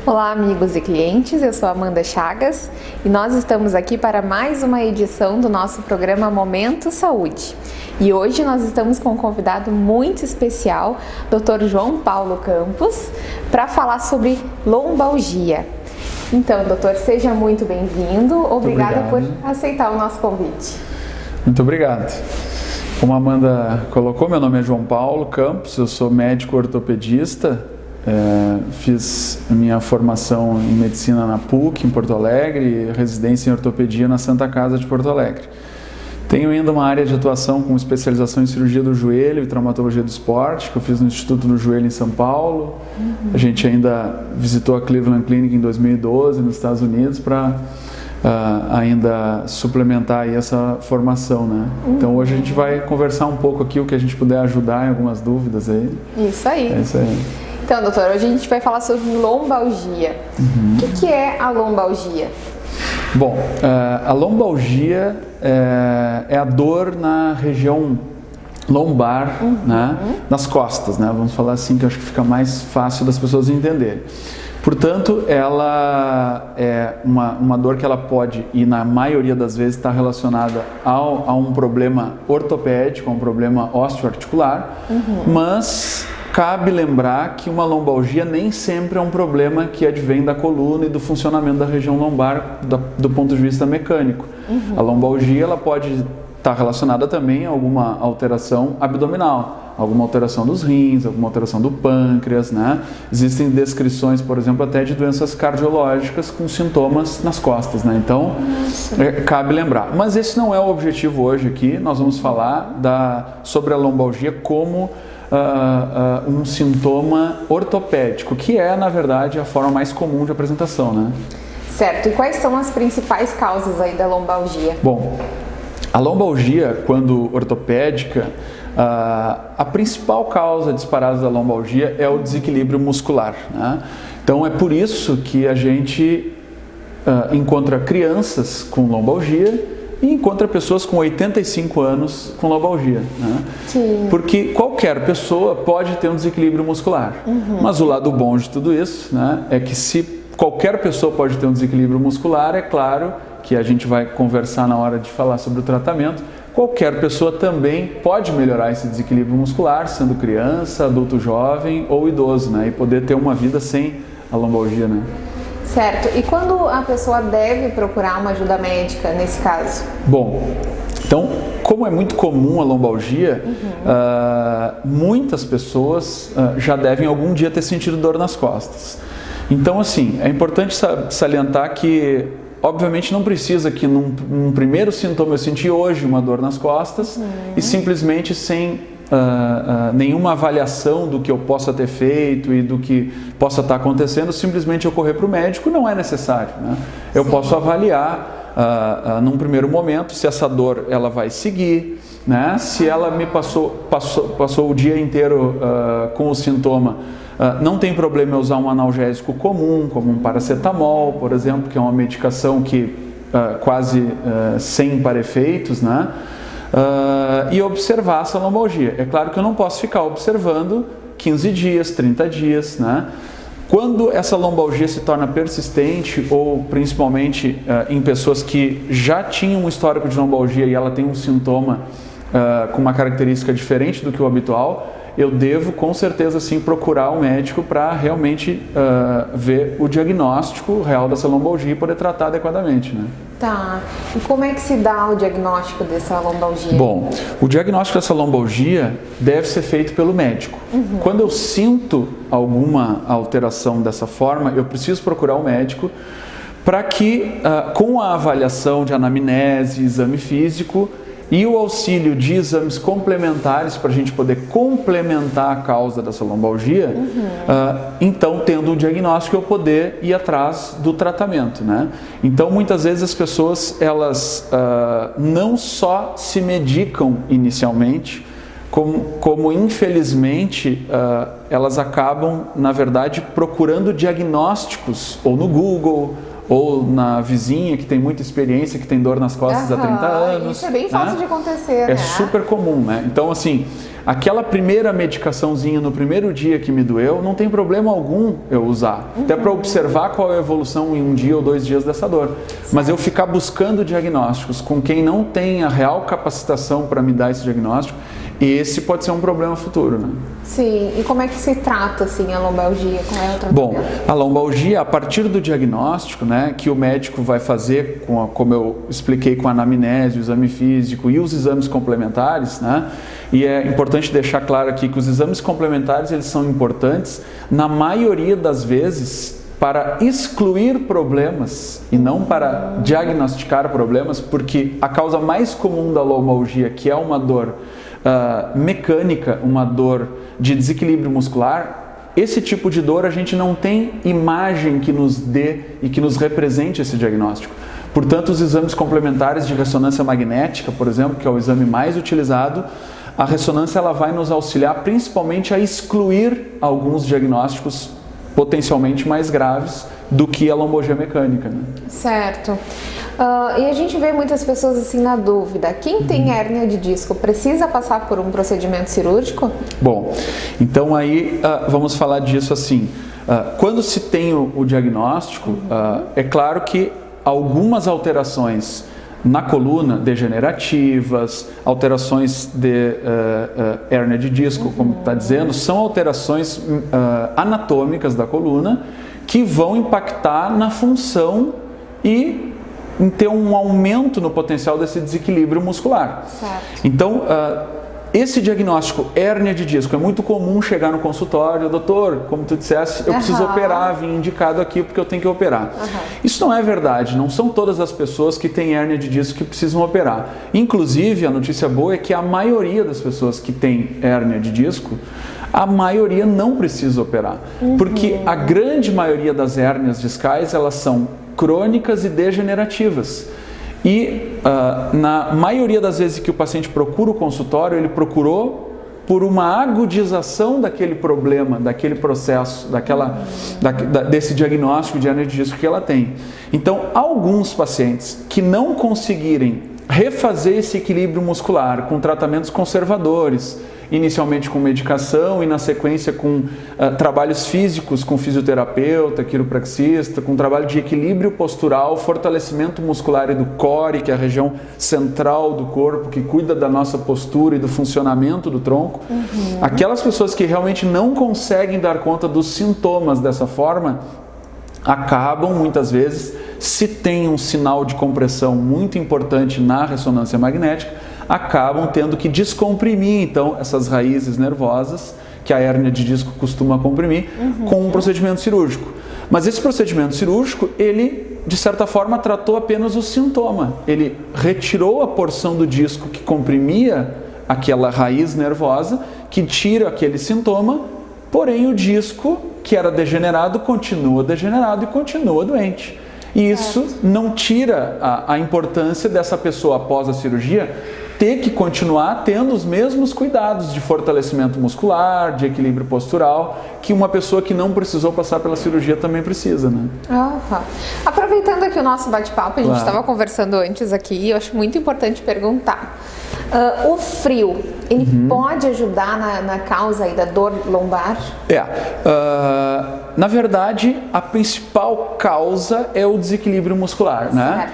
Olá, amigos e clientes, eu sou Amanda Chagas e nós estamos aqui para mais uma edição do nosso programa Momento Saúde. E hoje nós estamos com um convidado muito especial, Dr. João Paulo Campos, para falar sobre lombalgia. Então, doutor, seja muito bem-vindo. Obrigada por aceitar o nosso convite. Muito obrigado. Como a Amanda colocou, meu nome é João Paulo Campos, eu sou médico ortopedista, fiz minha formação em medicina na PUC, em Porto Alegre, residência em ortopedia na Santa Casa de Porto Alegre. Tenho ainda uma área de atuação com especialização em cirurgia do joelho e traumatologia do esporte, que eu fiz no Instituto do Joelho em São Paulo. A gente ainda visitou a Cleveland Clinic em 2012 nos Estados Unidos para ainda suplementar aí essa formação, né? Então hoje a gente vai conversar um pouco aqui, o que a gente puder ajudar em algumas dúvidas aí. Isso aí. É isso aí. Então, doutor, hoje a gente vai falar sobre lombalgia. O que é a lombalgia? Bom, a lombalgia é a dor na região lombar, né, nas costas, né? Vamos falar assim, que eu acho que fica mais fácil das pessoas entenderem. Portanto, ela é uma dor que ela pode, e na maioria das vezes está relacionada a um problema ortopédico, a um problema osteoarticular, mas cabe lembrar que uma lombalgia nem sempre é um problema que advém da coluna e do funcionamento da região lombar do ponto de vista mecânico. A lombalgia ela pode estar relacionada também a alguma alteração abdominal, alguma alteração dos rins, alguma alteração do pâncreas, né? Existem descrições, por exemplo, até de doenças cardiológicas com sintomas nas costas, né? Então, cabe lembrar. Mas esse não é o objetivo hoje aqui. Nós vamos falar sobre a lombalgia como um sintoma ortopédico, que é, na verdade, a forma mais comum de apresentação, né? Certo. E quais são as principais causas aí da lombalgia? Bom, a lombalgia, quando ortopédica, a principal causa disparada da lombalgia é o desequilíbrio muscular, né? Então é por isso que a gente encontra crianças com lombalgia e encontra pessoas com 85 anos com lombalgia, né? Sim. Porque qualquer pessoa pode ter um desequilíbrio muscular, mas o lado bom de tudo isso, né, é que se qualquer pessoa pode ter um desequilíbrio muscular, é claro que a gente vai conversar na hora de falar sobre o tratamento, qualquer pessoa também pode melhorar esse desequilíbrio muscular, sendo criança, adulto jovem ou idoso, né, e poder ter uma vida sem a lombalgia, né? Certo. E quando a pessoa deve procurar uma ajuda médica nesse caso? Bom, então, como é muito comum a lombalgia, muitas pessoas já devem algum dia ter sentido dor nas costas. Então, assim, é importante salientar que, obviamente, não precisa que num primeiro sintoma eu senti hoje uma dor nas costas e simplesmente sem nenhuma avaliação do que eu possa ter feito e do que possa estar acontecendo, simplesmente eu correr para o médico não é necessário, né? Eu posso avaliar num primeiro momento se essa dor ela vai seguir, né? Se ela me passou o dia inteiro com o sintoma, não tem problema eu usar um analgésico comum, como um paracetamol, por exemplo, que é uma medicação que quase sem para-efeitos, né? E observar essa lombalgia. É claro que eu não posso ficar observando 15 dias, 30 dias, né? Quando essa lombalgia se torna persistente, ou principalmente em pessoas que já tinham um histórico de lombalgia e ela tem um sintoma com uma característica diferente do que o habitual, eu devo com certeza sim procurar um médico para realmente ver o diagnóstico real dessa lombalgia e poder tratar adequadamente, né? Tá. E como é que se dá o diagnóstico dessa lombalgia? Bom, o diagnóstico dessa lombalgia deve ser feito pelo médico. Quando eu sinto alguma alteração dessa forma, eu preciso procurar um médico para que, com a avaliação de anamnese, exame físico e o auxílio de exames complementares para a gente poder complementar a causa dessa lombalgia, então, tendo o diagnóstico, eu poder ir atrás do tratamento, né? Então, muitas vezes as pessoas, elas não só se medicam inicialmente, como infelizmente elas acabam, na verdade, procurando diagnósticos ou no Google ou na vizinha que tem muita experiência, que tem dor nas costas há 30 anos. Isso é bem fácil de acontecer, né? É super comum, né? Então, assim, aquela primeira medicaçãozinha no primeiro dia que me doeu, não tem problema algum eu usar. Até para observar qual é a evolução em 1 dia ou 2 dias dessa dor. Mas eu ficar buscando diagnósticos com quem não tem a real capacitação para me dar esse diagnóstico, esse pode ser um problema futuro, né? Sim, e como é que se trata, assim, a lombalgia? Qual é o tratamento? Bom, a lombalgia, a partir do diagnóstico, né, que o médico vai fazer, como eu expliquei, com a anamnese, o exame físico e os exames complementares, né? E é importante deixar claro aqui que os exames complementares, eles são importantes, na maioria das vezes, para excluir problemas e não para diagnosticar problemas, porque a causa mais comum da lombalgia, que é uma dor mecânica, uma dor de desequilíbrio muscular, esse tipo de dor a gente não tem imagem que nos dê e que nos represente esse diagnóstico. Portanto, os exames complementares de ressonância magnética, por exemplo, que é o exame mais utilizado, a ressonância ela vai nos auxiliar principalmente a excluir alguns diagnósticos potencialmente mais graves do que a lombalgia mecânica, né? Certo. E a gente vê muitas pessoas assim na dúvida. Quem tem hérnia de disco precisa passar por um procedimento cirúrgico? Bom, então aí vamos falar disso assim. Quando se tem o diagnóstico, é claro que algumas alterações na coluna, degenerativas, alterações de hérnia de disco, como está dizendo, são alterações anatômicas da coluna que vão impactar na função e em ter um aumento no potencial desse desequilíbrio muscular. Certo. Então, esse diagnóstico, hérnia de disco, é muito comum chegar no consultório, doutor, como tu disseste, eu preciso operar, vim indicado aqui porque eu tenho que operar. Isso não é verdade, não são todas as pessoas que têm hérnia de disco que precisam operar. Inclusive, a notícia boa é que a maioria das pessoas que têm hérnia de disco, a maioria não precisa operar. Porque a grande maioria das hérnias discais, elas são crônicas e degenerativas. E na maioria das vezes que o paciente procura o consultório, ele procurou por uma agudização daquele problema, daquele processo, desse diagnóstico de hérnia de disco que ela tem. Então, alguns pacientes que não conseguirem refazer esse equilíbrio muscular com tratamentos conservadores, inicialmente com medicação e na sequência com trabalhos físicos com fisioterapeuta, quiropraxista, com trabalho de equilíbrio postural, fortalecimento muscular e do core, que é a região central do corpo, que cuida da nossa postura e do funcionamento do tronco. Aquelas pessoas que realmente não conseguem dar conta dos sintomas dessa forma, acabam muitas vezes, se tem um sinal de compressão muito importante na ressonância magnética, acabam tendo que descomprimir então essas raízes nervosas que a hérnia de disco costuma comprimir com um procedimento cirúrgico. Mas esse procedimento cirúrgico, ele de certa forma tratou apenas o sintoma. Ele retirou a porção do disco que comprimia aquela raiz nervosa, que tira aquele sintoma, porém o disco que era degenerado continua degenerado e continua doente. E isso não tira a importância dessa pessoa após a cirurgia ter que continuar tendo os mesmos cuidados de fortalecimento muscular, de equilíbrio postural, que uma pessoa que não precisou passar pela cirurgia também precisa, né? Aproveitando aqui o nosso bate-papo, a gente estava conversando antes aqui, eu acho muito importante perguntar. O frio, ele pode ajudar na causa aí da dor lombar? Na verdade, a principal causa é o desequilíbrio muscular, né?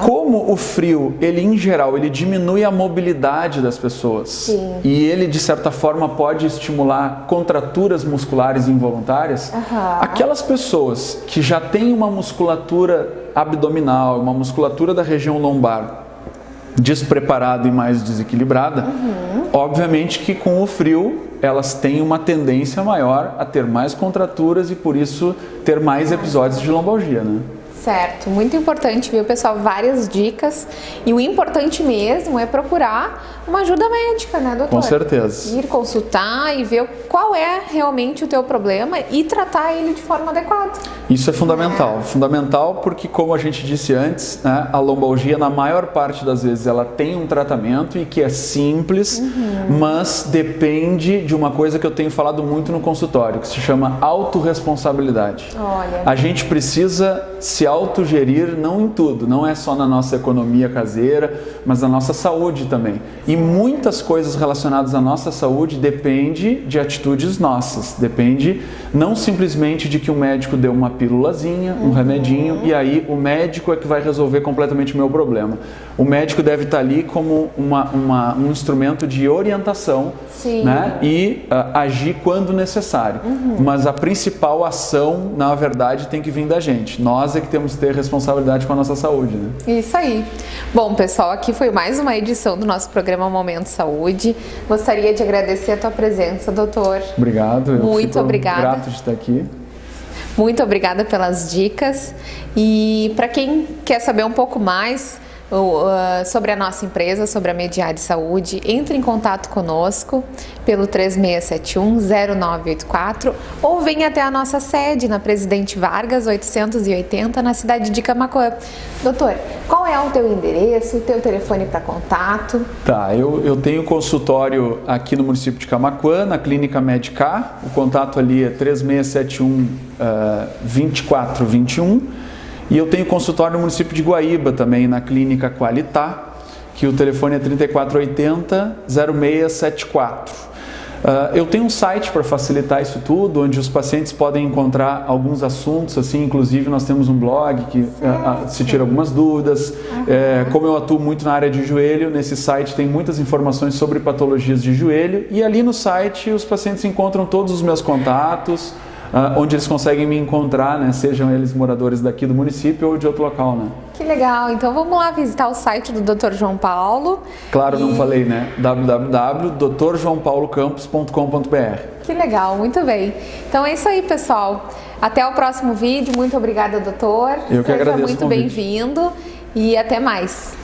Como o frio, ele em geral, ele diminui a mobilidade das pessoas e ele de certa forma pode estimular contraturas musculares involuntárias, aquelas pessoas que já têm uma musculatura abdominal, uma musculatura da região lombar despreparada e mais desequilibrada, obviamente que com o frio elas têm uma tendência maior a ter mais contraturas e por isso ter mais episódios de lombalgia, né? Certo, muito importante, viu, pessoal? Várias dicas. E o importante mesmo é procurar uma ajuda médica, né, doutor? Com certeza. Ir consultar e ver qual é realmente o teu problema e tratar ele de forma adequada. Isso é fundamental. Fundamental porque, como a gente disse antes, né, a lombalgia, na maior parte das vezes, ela tem um tratamento e que é simples, mas depende de uma coisa que eu tenho falado muito no consultório, que se chama autorresponsabilidade. Olha. A gente precisa se autogerir não em tudo, não é só na nossa economia caseira, mas na nossa saúde também. E muitas coisas relacionadas à nossa saúde depende de atitudes nossas, depende não simplesmente de que o médico deu uma pílulazinha, um remedinho, e aí o médico é que vai resolver completamente o meu problema. O médico deve estar ali como um instrumento de orientação, né? E agir quando necessário. Mas a principal ação, na verdade, tem que vir da gente. Nós é que temos que ter responsabilidade com a nossa saúde, né? Isso aí. Bom, pessoal, aqui foi mais uma edição do nosso programa Momento Saúde. Gostaria de agradecer a tua presença, doutor. Obrigado. Muito obrigada. Grato de estar aqui. Muito obrigada pelas dicas. E para quem quer saber um pouco mais sobre a nossa empresa, sobre a Mediare Saúde, entre em contato conosco pelo 3671-0984 ou venha até a nossa sede na Presidente Vargas 880 na cidade de Camaquã. Doutor, qual é o teu endereço, o teu telefone para contato? Tá, eu tenho consultório aqui no município de Camaquã, na Clínica Medicar. O contato ali é 3671-2421. E eu tenho consultório no município de Guaíba também, na Clínica Qualitá, que o telefone é 3480-0674. Eu tenho um site para facilitar isso tudo, onde os pacientes podem encontrar alguns assuntos, assim, inclusive nós temos um blog que se tira algumas dúvidas. Como eu atuo muito na área de joelho, nesse site tem muitas informações sobre patologias de joelho, e ali no site os pacientes encontram todos os meus contatos, onde eles conseguem me encontrar, né? Sejam eles moradores daqui do município ou de outro local, né? Que legal! Então vamos lá visitar o site do Dr. João Paulo. Claro, não falei, né? www.drjoaopaulocampos.com.br. Que legal, muito bem. Então é isso aí, pessoal. Até o próximo vídeo. Muito obrigada, doutor. Eu que agradeço o convite. Seja muito bem-vindo e até mais.